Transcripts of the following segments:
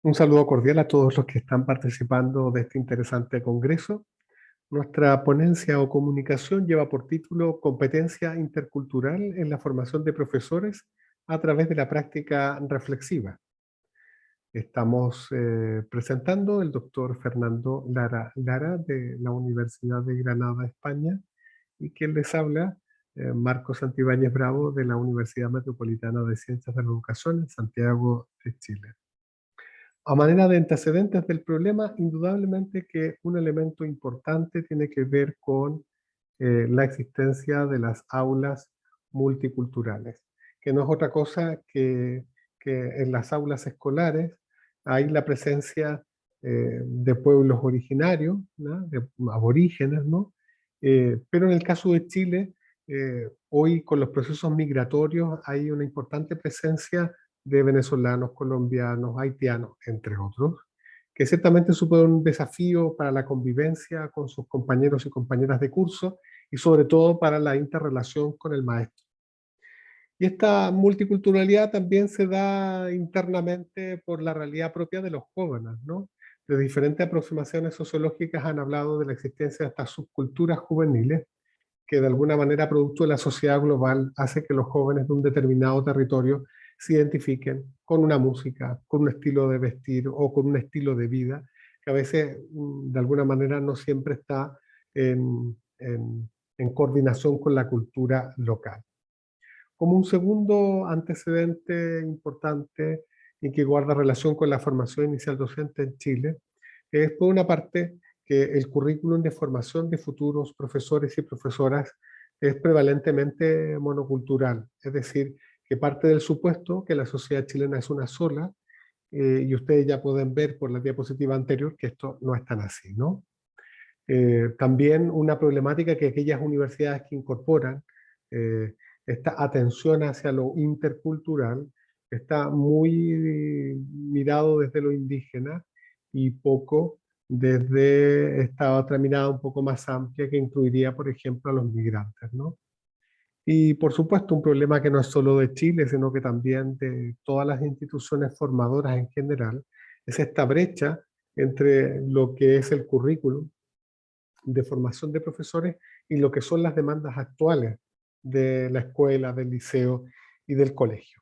Un saludo cordial a todos los que están participando de este interesante congreso. Nuestra ponencia o comunicación lleva por título Competencia intercultural en la formación de profesores a través de la práctica reflexiva. Estamos presentando el doctor Fernando Lara de la Universidad de Granada, España, y quien les habla, Marcos Santibáñez Bravo de la Universidad Metropolitana de Ciencias de la Educación en Santiago de Chile. A manera de antecedentes del problema, indudablemente que un elemento importante tiene que ver con la existencia de las aulas multiculturales, que no es otra cosa que en las aulas escolares hay la presencia de pueblos originarios, ¿no? De aborígenes, ¿no? Pero en el caso de Chile, hoy con los procesos migratorios hay una importante presencia de venezolanos, colombianos, haitianos, entre otros, que ciertamente supone un desafío para la convivencia con sus compañeros y compañeras de curso y sobre todo para la interrelación con el maestro. Y esta multiculturalidad también se da internamente por la realidad propia de los jóvenes, ¿no? De diferentes aproximaciones sociológicas han hablado de la existencia de estas subculturas juveniles que de alguna manera, producto de la sociedad global, hace que los jóvenes de un determinado territorio se identifiquen con una música, con un estilo de vestir o con un estilo de vida, que a veces, de alguna manera, no siempre está en coordinación con la cultura local. Como un segundo antecedente importante y que guarda relación con la formación inicial docente en Chile, es por una parte que el currículum de formación de futuros profesores y profesoras es prevalentemente monocultural, es decir, que parte del supuesto que la sociedad chilena es una sola, y ustedes ya pueden ver por la diapositiva anterior que esto no es tan así, ¿no? También una problemática que aquellas universidades que incorporan eh, esta atención hacia lo intercultural está muy mirado desde lo indígena y poco desde esta otra mirada un poco más amplia que incluiría, por ejemplo, a los migrantes, ¿no? Y por supuesto un problema que no es solo de Chile, sino que también de todas las instituciones formadoras en general, es esta brecha entre lo que es el currículum de formación de profesores y lo que son las demandas actuales de la escuela, del liceo y del colegio.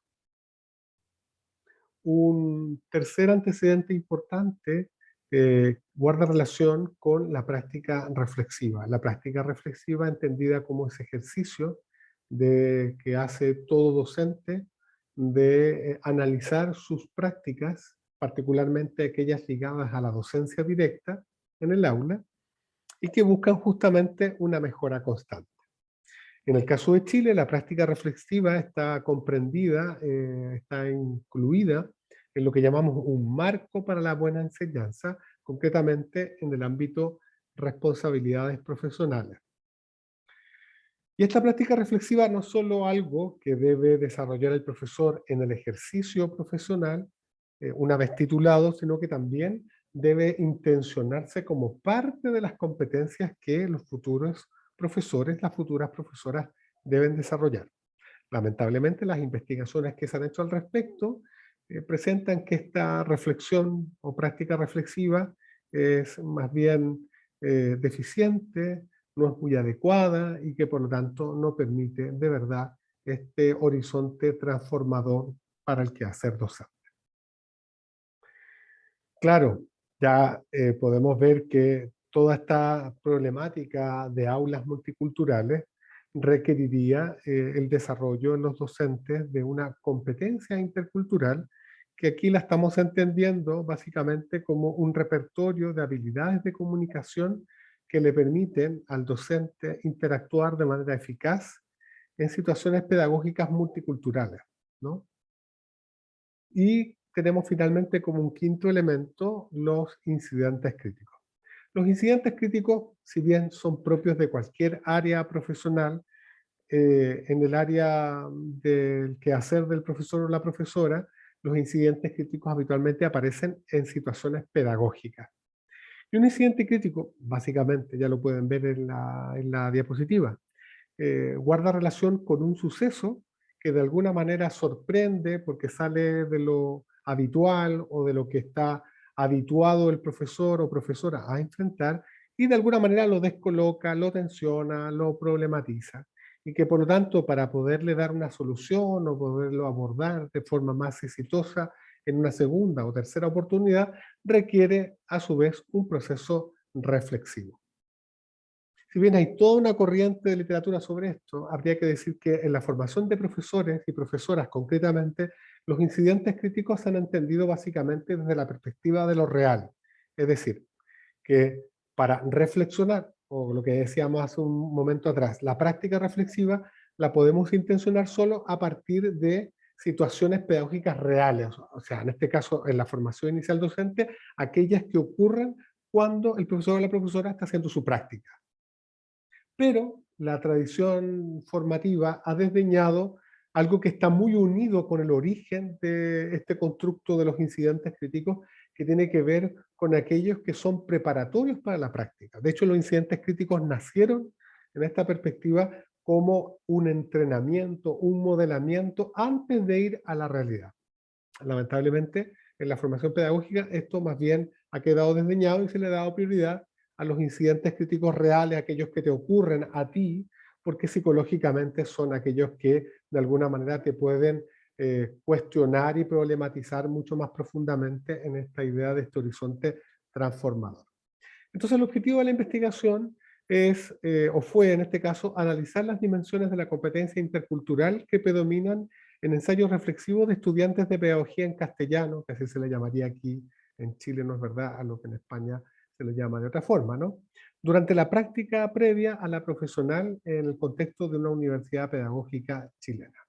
Un tercer antecedente importante guarda relación con la práctica reflexiva. La práctica reflexiva entendida como ese ejercicio que hace todo docente de analizar sus prácticas, particularmente aquellas ligadas a la docencia directa en el aula, y que buscan justamente una mejora constante. En el caso de Chile, la práctica reflexiva está comprendida, está incluida en lo que llamamos un marco para la buena enseñanza, concretamente en el ámbito responsabilidades profesionales. Y esta práctica reflexiva no es solo algo que debe desarrollar el profesor en el ejercicio profesional, una vez titulado, sino que también debe intencionarse como parte de las competencias que los futuros profesores, las futuras profesoras deben desarrollar. Lamentablemente, las investigaciones que se han hecho al respecto presentan que esta reflexión o práctica reflexiva es más bien deficiente, no es muy adecuada y que por lo tanto no permite de verdad este horizonte transformador para el quehacer docente. Claro, ya podemos ver que toda esta problemática de aulas multiculturales requeriría el desarrollo en los docentes de una competencia intercultural que aquí la estamos entendiendo básicamente como un repertorio de habilidades de comunicación que le permiten al docente interactuar de manera eficaz en situaciones pedagógicas multiculturales, ¿no? Y tenemos finalmente como un quinto elemento los incidentes críticos. Los incidentes críticos, si bien son propios de cualquier área profesional, en el área del quehacer del profesor o la profesora, los incidentes críticos habitualmente aparecen en situaciones pedagógicas. Y un incidente crítico, básicamente, ya lo pueden ver en la diapositiva, guarda relación con un suceso que de alguna manera sorprende porque sale de lo habitual o de lo que está habituado el profesor o profesora a enfrentar, y de alguna manera lo descoloca, lo tensiona, lo problematiza, y que por lo tanto para poderle dar una solución o poderlo abordar de forma más exitosa en una segunda o tercera oportunidad, requiere a su vez un proceso reflexivo. Si bien hay toda una corriente de literatura sobre esto, habría que decir que en la formación de profesores y profesoras concretamente, los incidentes críticos se han entendido básicamente desde la perspectiva de lo real. Es decir, que para reflexionar, o lo que decíamos hace un momento atrás, la práctica reflexiva la podemos intencionar solo a partir de situaciones pedagógicas reales, o sea, en este caso, en la formación inicial docente, aquellas que ocurren cuando el profesor o la profesora está haciendo su práctica. Pero la tradición formativa ha desdeñado algo que está muy unido con el origen de este constructo de los incidentes críticos, que tiene que ver con aquellos que son preparatorios para la práctica. De hecho, los incidentes críticos nacieron en esta perspectiva como un entrenamiento, un modelamiento antes de ir a la realidad. Lamentablemente, en la formación pedagógica esto más bien ha quedado desdeñado y se le ha dado prioridad a los incidentes críticos reales, aquellos que te ocurren a ti, porque psicológicamente son aquellos que de alguna manera te pueden cuestionar y problematizar mucho más profundamente en esta idea de este horizonte transformador. Entonces el objetivo de la investigación es, o fue en este caso, analizar las dimensiones de la competencia intercultural que predominan en ensayos reflexivos de estudiantes de pedagogía en castellano, que así se le llamaría aquí en Chile, no es verdad, a lo que en España se le llama de otra forma, ¿no? Durante la práctica previa a la profesional en el contexto de una universidad pedagógica chilena.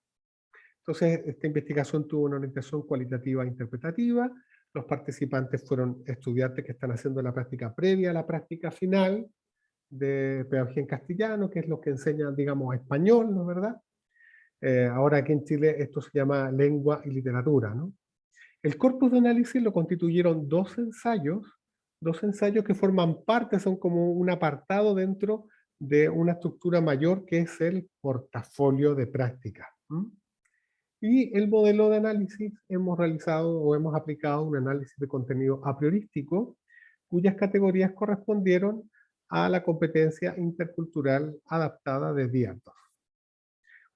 Entonces, esta investigación tuvo una orientación cualitativa e interpretativa. Los participantes fueron estudiantes que están haciendo la práctica previa a la práctica final de pedagogía en castellano, que es lo que enseñan, digamos, español, ¿no es verdad? Ahora aquí en Chile esto se llama lengua y literatura, ¿no? El corpus de análisis lo constituyeron dos ensayos que forman parte, son como un apartado dentro de una estructura mayor que es el portafolio de práctica. Y el modelo de análisis hemos realizado o hemos aplicado un análisis de contenido a priorístico, cuyas categorías correspondieron a la competencia intercultural adaptada de DIARTOS.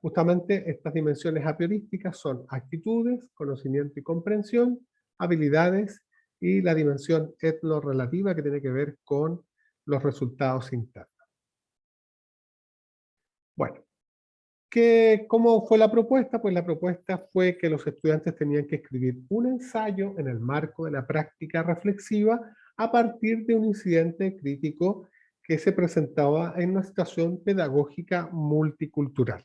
Justamente estas dimensiones apiorísticas son actitudes, conocimiento y comprensión, habilidades y la dimensión etnorelativa que tiene que ver con los resultados internos. Bueno, ¿cómo fue la propuesta? Pues la propuesta fue que los estudiantes tenían que escribir un ensayo en el marco de la práctica reflexiva a partir de un incidente crítico que se presentaba en una situación pedagógica multicultural.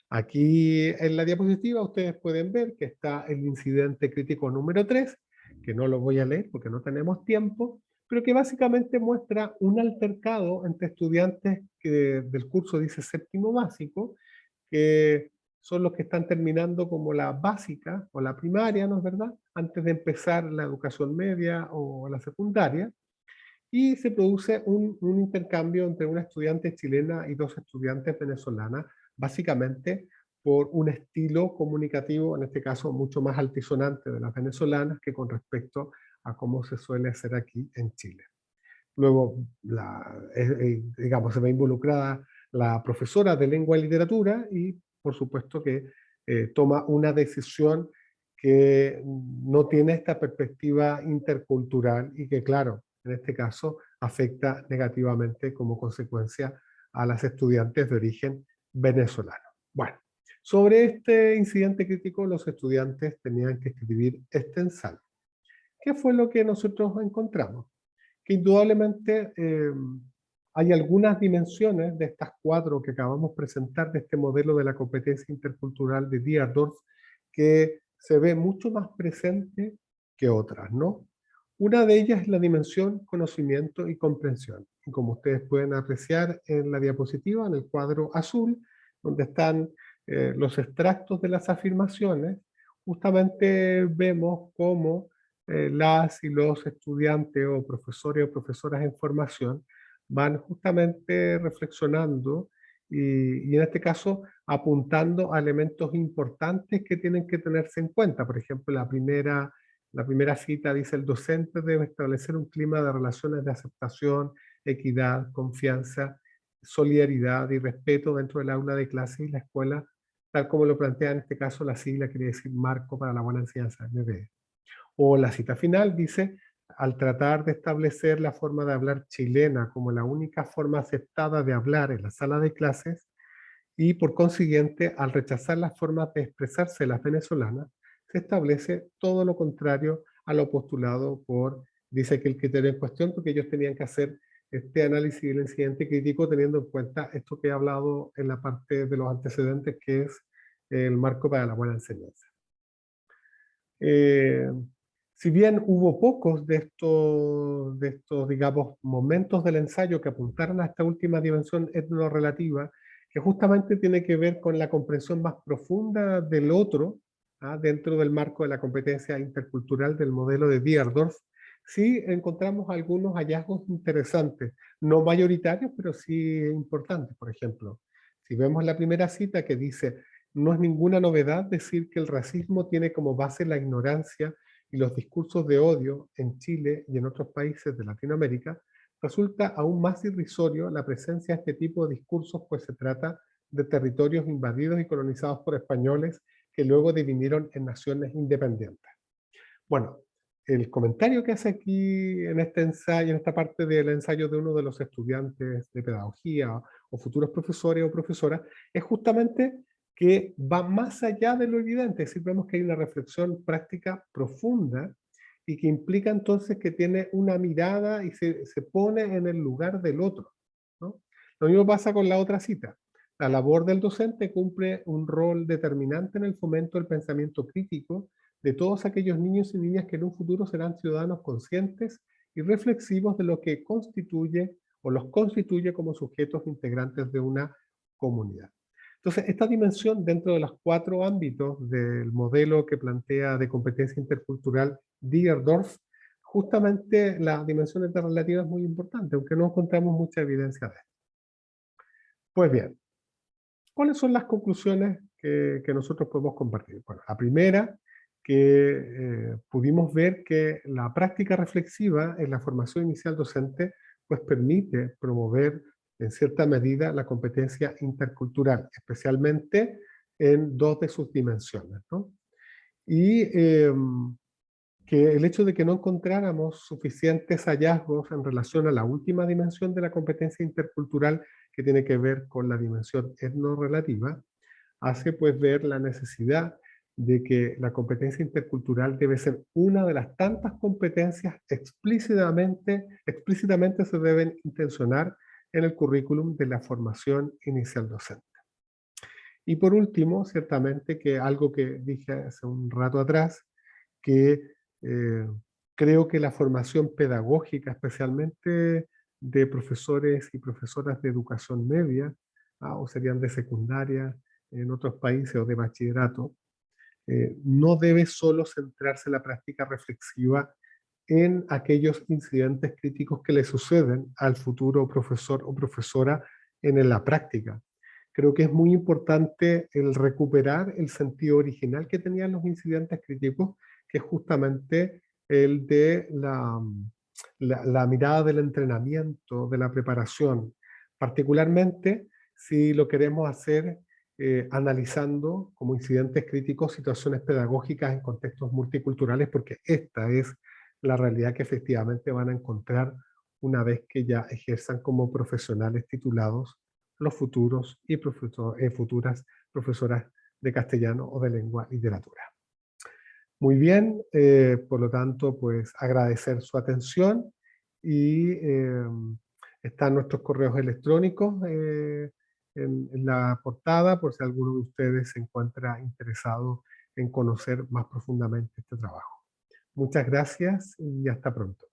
Aquí en la diapositiva ustedes pueden ver que está el incidente crítico número 3, que no lo voy a leer porque no tenemos tiempo, pero que básicamente muestra un altercado entre estudiantes que del curso dice séptimo básico, que son los que están terminando como la básica o la primaria, ¿no es verdad? Antes de empezar la educación media o la secundaria, y se produce un intercambio entre una estudiante chilena y dos estudiantes venezolanas, básicamente por un estilo comunicativo, en este caso mucho más altisonante de las venezolanas que con respecto a cómo se suele hacer aquí en Chile. Luego, digamos, se ve involucrada la profesora de lengua y literatura y, por supuesto, que toma una decisión que no tiene esta perspectiva intercultural y que, claro, en este caso afecta negativamente como consecuencia a las estudiantes de origen venezolano. Bueno, sobre este incidente crítico los estudiantes tenían que escribir este ensayo. ¿Qué fue lo que nosotros encontramos? Que indudablemente hay algunas dimensiones de estas cuatro que acabamos de presentar de este modelo de la competencia intercultural de Dierdorf que se ve mucho más presente que otras, ¿no? Una de ellas es la dimensión conocimiento y comprensión. Y como ustedes pueden apreciar en la diapositiva, en el cuadro azul, donde están los extractos de las afirmaciones, justamente vemos cómo las y los estudiantes o profesores o profesoras en formación van justamente reflexionando y en este caso apuntando a elementos importantes que tienen que tenerse en cuenta. Por ejemplo, la primera La primera cita dice: el docente debe establecer un clima de relaciones de aceptación, equidad, confianza, solidaridad y respeto dentro del aula de clase y la escuela, tal como lo plantea en este caso la sigla, quiere decir Marco para la Buena Enseñanza, MBE. O la cita final dice: al tratar de establecer la forma de hablar chilena como la única forma aceptada de hablar en la sala de clases, y por consiguiente, al rechazar las formas de expresarse las venezolanas, se establece todo lo contrario a lo postulado por, dice que el criterio en cuestión, porque ellos tenían que hacer este análisis del incidente crítico teniendo en cuenta esto que he hablado en la parte de los antecedentes, que es el marco para la buena enseñanza. Eh, si bien hubo pocos de estos, digamos, momentos del ensayo que apuntaron a esta última dimensión etnorrelativa, que justamente tiene que ver con la comprensión más profunda del otro, dentro del marco de la competencia intercultural del modelo de Dierdorf, sí encontramos algunos hallazgos interesantes, no mayoritarios, pero sí importantes. Por ejemplo, si vemos la primera cita que dice: no es ninguna novedad decir que el racismo tiene como base la ignorancia y los discursos de odio en Chile y en otros países de Latinoamérica. Resulta aún más irrisorio la presencia de este tipo de discursos, pues se trata de territorios invadidos y colonizados por españoles que luego divinieron en naciones independientes. Bueno, el comentario que hace aquí en este ensayo, en esta parte del ensayo de uno de los estudiantes de pedagogía o futuros profesores o profesoras, es justamente que va más allá de lo evidente. Es decir, vemos que hay una reflexión práctica profunda y que implica entonces que tiene una mirada y se pone en el lugar del otro, ¿no? Lo mismo pasa con la otra cita. La labor del docente cumple un rol determinante en el fomento del pensamiento crítico de todos aquellos niños y niñas que en un futuro serán ciudadanos conscientes y reflexivos de lo que constituye o los constituye como sujetos integrantes de una comunidad. Entonces, esta dimensión dentro de los 4 ámbitos del modelo que plantea de competencia intercultural Dierdorf, justamente la dimensión interrelativa es muy importante, aunque no encontramos mucha evidencia de esto. Pues bien, ¿cuáles son las conclusiones que nosotros podemos compartir? Bueno, la primera, que pudimos ver que la práctica reflexiva en la formación inicial docente pues permite promover en cierta medida la competencia intercultural, especialmente en 2 de sus dimensiones, ¿no? Y que el hecho de que no encontráramos suficientes hallazgos en relación a la última dimensión de la competencia intercultural, que tiene que ver con la dimensión etnorrelativa, hace pues ver la necesidad de que la competencia intercultural debe ser una de las tantas competencias explícitamente se deben intencionar en el currículum de la formación inicial docente. Y por último, ciertamente que algo que dije hace un rato atrás, que eh, creo que la formación pedagógica, especialmente de profesores y profesoras de educación media, o serían de secundaria en otros países o de bachillerato, no debe solo centrarse en la práctica reflexiva en aquellos incidentes críticos que le suceden al futuro profesor o profesora en la práctica. Creo que es muy importante el recuperar el sentido original que tenían los incidentes críticos, que es justamente el de la mirada del entrenamiento, de la preparación, particularmente si lo queremos hacer analizando como incidentes críticos situaciones pedagógicas en contextos multiculturales, porque esta es la realidad que efectivamente van a encontrar una vez que ya ejerzan como profesionales titulados los futuros y futuras profesoras de castellano o de lengua y literatura. Muy bien, por lo tanto, pues agradecer su atención y están nuestros correos electrónicos en la portada por si alguno de ustedes se encuentra interesado en conocer más profundamente este trabajo. Muchas gracias y hasta pronto.